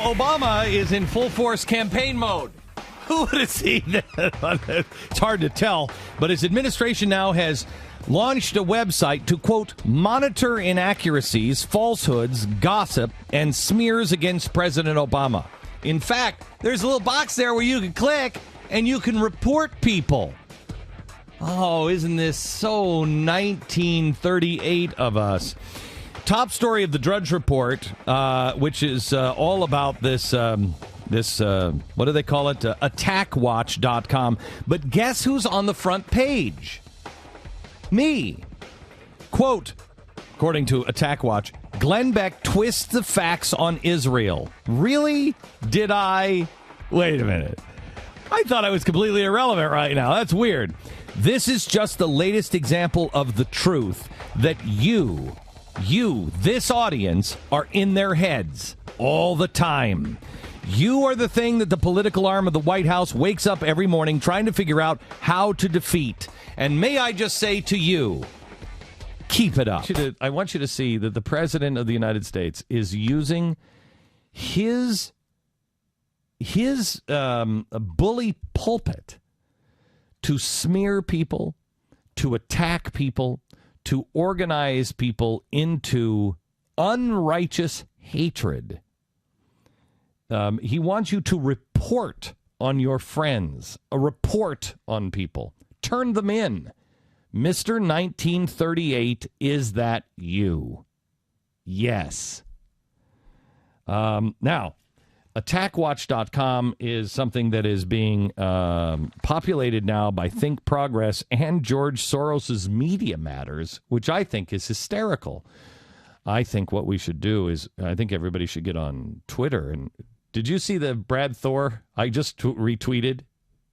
Obama is in full force campaign mode. Who would have seen that? It's hard to tell, but his administration now has launched a website to, quote, monitor inaccuracies, falsehoods, gossip, and smears against President Obama. In fact, there's a little box there where you can click and you can report people. Oh, isn't this so 1938 of us? Top story of the Drudge Report, which is all about this, what do they call it? Attackwatch.com. But guess who's on the front page? Me. Quote, according to Attackwatch, Glenn Beck twists the facts on Israel. Really? Did I? Wait a minute. I thought I was completely irrelevant right now. That's weird. This is just the latest example of the truth that you, this audience, are in their heads all the time. You are the thing that the political arm of the White House wakes up every morning trying to figure out how to defeat. And may I just say to you, keep it up. I want you to see that the President of the United States is using his bully pulpit to smear people, to attack people, to organize people into unrighteous hatred. He wants you to report on your friends, a report on people. Turn them in. Mr. 1938, is that you? Yes. Now, Attackwatch.com is something that is being populated now by Think Progress and George Soros's Media Matters, which I think is hysterical. I think what we should do is, I think everybody should get on Twitter. And did you see the Brad Thor? I just retweeted.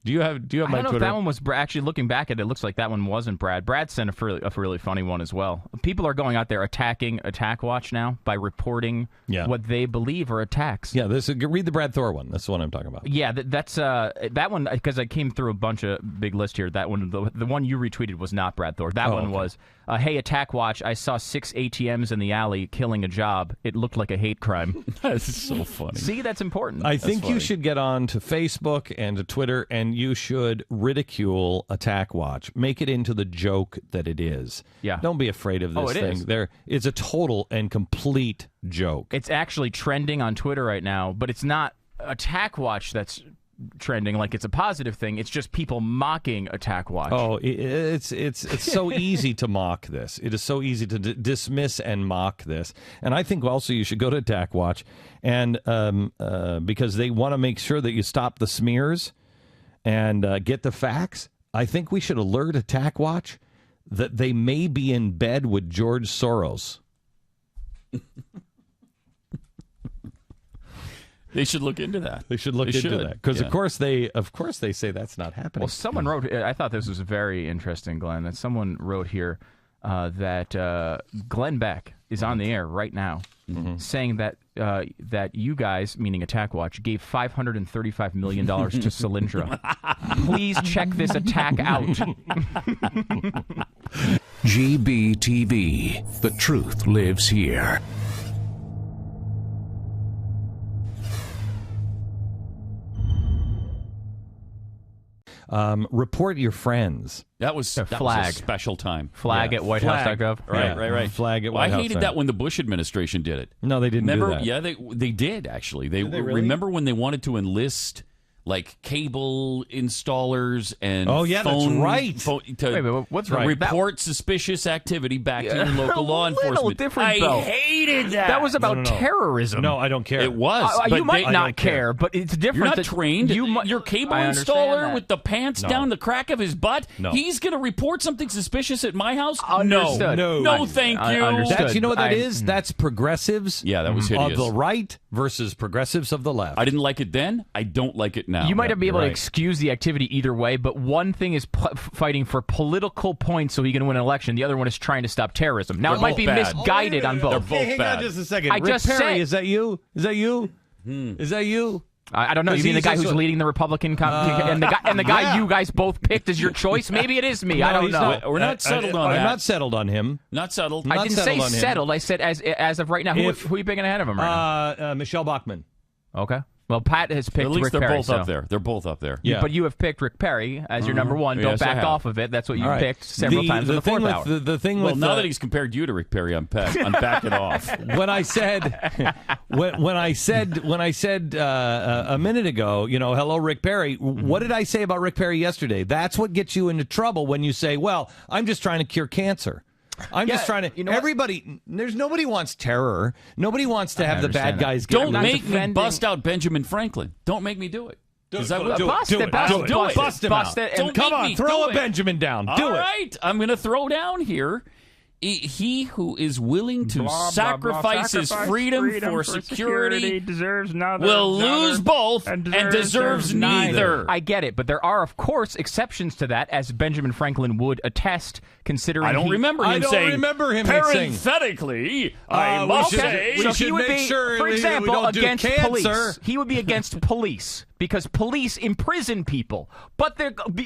Do you have my Twitter? I don't know if that one was actually looking back at it. It looks like that one wasn't Brad. Brad sent a really funny one as well. People are going out there attacking Attackwatch now by reporting what they believe are attacks. Yeah, read the Brad Thor one. That's the one I'm talking about. Yeah, that's that one, because I came through a bunch of big list here. That one, the one you retweeted was not Brad Thor. That one was, hey, Attackwatch, I saw 6 ATMs in the alley killing a job. It looked like a hate crime. That's so funny. See, that's important. I think you should get on to Facebook and to Twitter, and you should ridicule Attackwatch. Make it into the joke that it is. Yeah. Don't be afraid of this thing. It's a total and complete joke. It's actually trending on Twitter right now, but it's not Attackwatch that's trending like it's a positive thing. It's just people mocking Attackwatch. Oh, it's so easy to mock this. It is so easy to dismiss and mock this. And I think also you should go to Attackwatch, and because they want to make sure that you stop the smears and get the facts. I think we should alert Attackwatch that they may be in bed with George Soros. They should look into that. They should look into that, because of course they say that's not happening. Well, someone wrote. I thought this was very interesting, Glenn. That someone wrote here that Glenn Beck is on the air right now, saying that that you guys, meaning Attackwatch, gave $535 million to Solyndra. Please check this attack out. GBTV. The truth lives here. Report your friends. That was a special time. Flag at whitehouse.gov. Right. Flag at White House. I hated that when the Bush administration did it. No, they didn't do that. Yeah, they did, actually. They really? Remember when they wanted to enlist like cable installers and that's right. What's right? Report suspicious activity back to your local law enforcement. Different, I hated that. That was about terrorism. No, I don't care. It was. You might not care, but it's different. You're not trained. Your cable installer with the pants down the crack of his butt, he's going to report something suspicious at my house? Understood. No, thank you. You know what that is? That's progressives that was hideous. Of the right versus progressives of the left. I didn't like it then. I don't like it now. You might be able to excuse the activity either way, but one thing is fighting for political points so he can win an election. The other one is trying to stop terrorism. Now, it might be misguided on both. They're both hang bad. on just a second. I Rick just Perry, said. Is that you? Is that you? Is that you? I don't know. You mean the guy who's leading the Republican and the guy you guys both picked as your choice? Maybe it is me. No, I don't know. We're not settled on that. I'm not settled on him. Not settled. I didn't say settled. I said as of right now. Who are you picking ahead of him right now? Michelle Bachmann. Okay. Well, Pat has picked At least Rick they're Perry, both up there. They're both up there. Yeah. But you have picked Rick Perry as your number one. Don't Yes, I back have. off of it. That's what you All right. picked several times in the fourth hour. The thing Well, with now that he's compared you to Rick Perry, I'm backing off. when I said when I said a minute ago, hello, Rick Perry. What did I say about Rick Perry yesterday? That's what gets you into trouble when you say, "Well, I'm just trying to cure cancer." I'm just trying to. Everybody, nobody wants terror. Nobody wants to have the bad guys get. Don't make me bust out Benjamin Franklin. Don't make me do it. Because I will do it. Bust him out. Don't come make on, me throw do a it. Benjamin down. All right, I'm going to throw down here. He who is willing to sacrifice his freedom for security deserves neither, will lose both and deserves neither. I get it, but there are, of course, exceptions to that, as Benjamin Franklin would attest, considering I don't remember him saying, parenthetically, I must say. We So should he would make be, sure for we example, don't do against cancer. police. He would be against police because police imprison people. But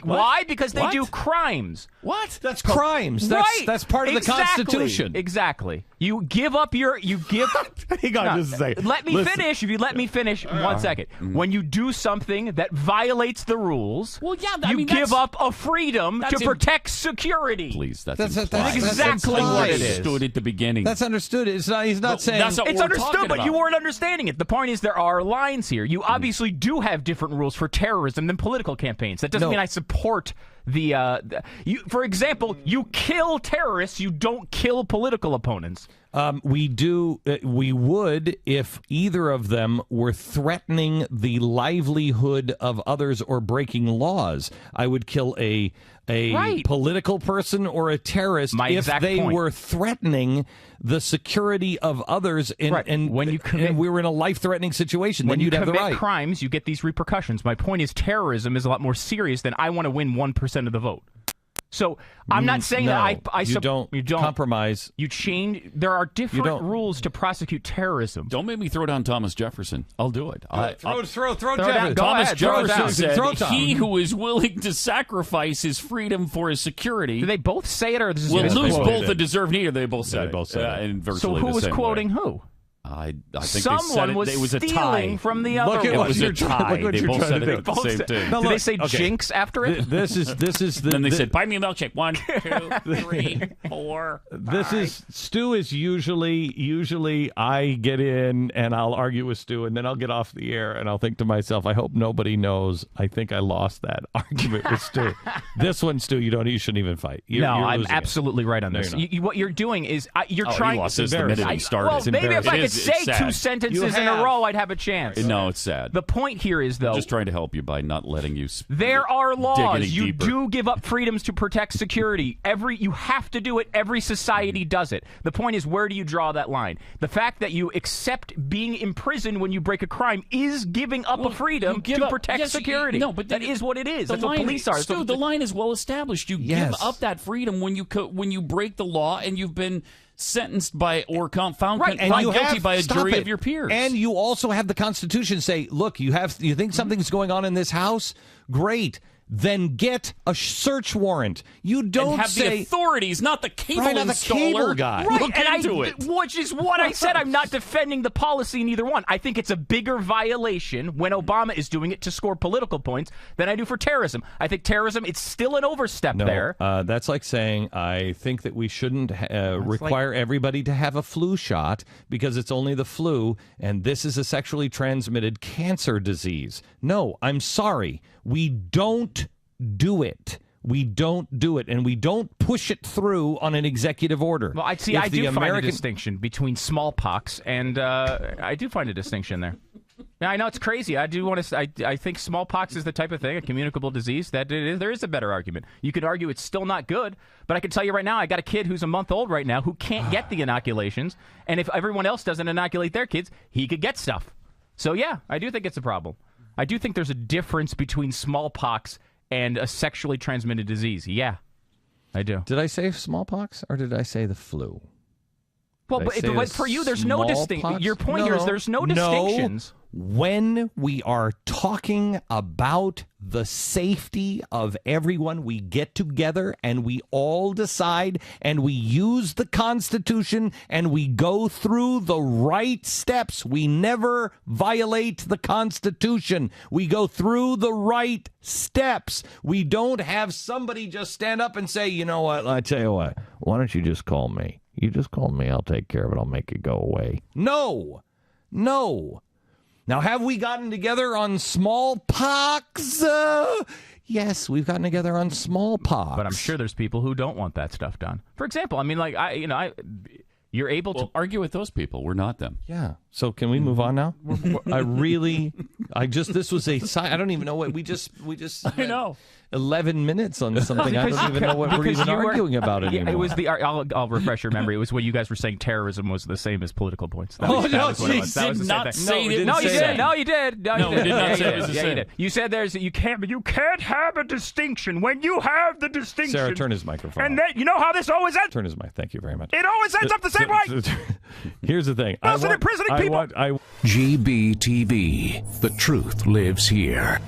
why? Because they do crimes. What? That's crimes. Right. That's part of the Constitution. Exactly. You give up your. Hang on just a second. Let me finish. If you let me finish 1 second. When you do something that violates the rules, Well, yeah, you give up a freedom to that's protect security. Please, that's implied. exactly what it is. Understood at the beginning. That's understood. It's not. He's not saying. that's not It's what we're understood, talking but you about. weren't understanding it. The point is there are lines here. You obviously do have different rules for terrorism than political campaigns. That doesn't No. mean I support you. For example, you kill terrorists. You don't kill political opponents. We do. We would if either of them were threatening the livelihood of others or breaking laws. I would kill a Right. political person or a terrorist My if exact they point. were threatening the security of others. Right. And When you commit- and we were in a life-threatening situation, When then you'd you have the commit right. crimes, you get these repercussions. My point is terrorism is a lot more serious than I want to win 1% of the vote. So I'm not saying no, that you don't compromise. You change. There are different rules to prosecute terrorism. Don't make me throw down Thomas Jefferson. I'll do it. Throw down. Jefferson. Go Thomas ahead, throw it Jefferson down. said, he who is willing to sacrifice his freedom for his security Do they both say it, or this is will lose misquoted? both and deserve neither. They both said They both said it. in So virtually who the was same quoting way. who? I think they Someone said was it was a tie. stealing from the other Look at It one. what was a you're trying- tie. look what They you're both trying said to it do. at the same time. No, Did they look, say okay. jinx after it? This is the. Then they the- said, buy me a milkshake. 1, 2, 3, 4. This is Stu is usually I get in and I'll argue with Stu and then I'll get off the air and I'll think to myself, I hope nobody knows. I think I lost that argument with Stu. This one, Stu, you shouldn't even fight. You're I'm losing it. absolutely right on this. you're not. What you're doing is you're Oh, trying. he lost this the minute he started. Well, It's maybe if I could embarrassing. say It's two sad. sentences in a row, I'd have a chance. No, it's sad. The point here is, though, Just trying to help you by not letting you. there are dig laws. any You deeper. do give up freedoms to protect security. You have to do it. Every society does it. The point is, where do you draw that line? The fact that you accept being imprisoned when you break a crime is giving up a freedom to protect security. No, but that is what it is. The That's what police are. Stu, the line is well established. You Yes. give up that freedom when you break the law and you've been sentenced by or found guilty by a jury of your peers. And you also have the Constitution say, look, you think something's going on in this house? Great. Then get a search warrant. You don't and have say the authorities, not the cable Right, not the installer. cable guy. Right, Look and into it. Which is what I said. I'm not defending the policy in either one. I think it's a bigger violation when Obama is doing it to score political points than I do for terrorism. I think terrorism, it's still an overstep there. That's like saying I think that we shouldn't require everybody to have a flu shot because it's only the flu, and this is a sexually transmitted cancer disease. No, I'm sorry. We don't do it. We don't do it, and we don't push it through on an executive order. Well, I do find a distinction between smallpox and I do find a distinction there. Now, I know it's crazy. I do want to. I think smallpox is the type of thing, a communicable disease, that there is a better argument. You could argue it's still not good, but I can tell you right now, I got a kid who's a month old right now who can't get the inoculations, and if everyone else doesn't inoculate their kids, he could get stuff. So yeah, I do think it's a problem. I do think there's a difference between smallpox and a sexually transmitted disease. Yeah, I do. Did I say smallpox or did I say the flu? Well, but for you, there's no distinction. Your point here is there's no distinctions. when we are talking about the safety of everyone, we get together and we all decide and we use the Constitution and we go through the right steps. We never violate the Constitution. We go through the right steps. We don't have somebody just stand up and say, you know what, I tell you what, why don't you just call me? You just call me, I'll take care of it, I'll make it go away. No. Now, have we gotten together on smallpox? Yes, we've gotten together on smallpox. But I'm sure there's people who don't want that stuff done. For example, I mean, like, you're able to argue with those people. We're not them. Yeah. So can we move on now? This was a sign. I don't even know what we just. I know. 11 minutes on something. I don't even know what we're even arguing about anymore. It was I'll refresh your memory. It was when you guys were saying terrorism was the same as political points. No, you did not say it. No, you did. No, you did. No, we did not say it was the same. You said you can't have a distinction when you have the distinction. Sarah, turn his microphone. And then, you know how this always ends? Turn his mic. Thank you very much. It always ends up the same way. Here's the thing. Imprisoning people. GBTV. The truth lives here.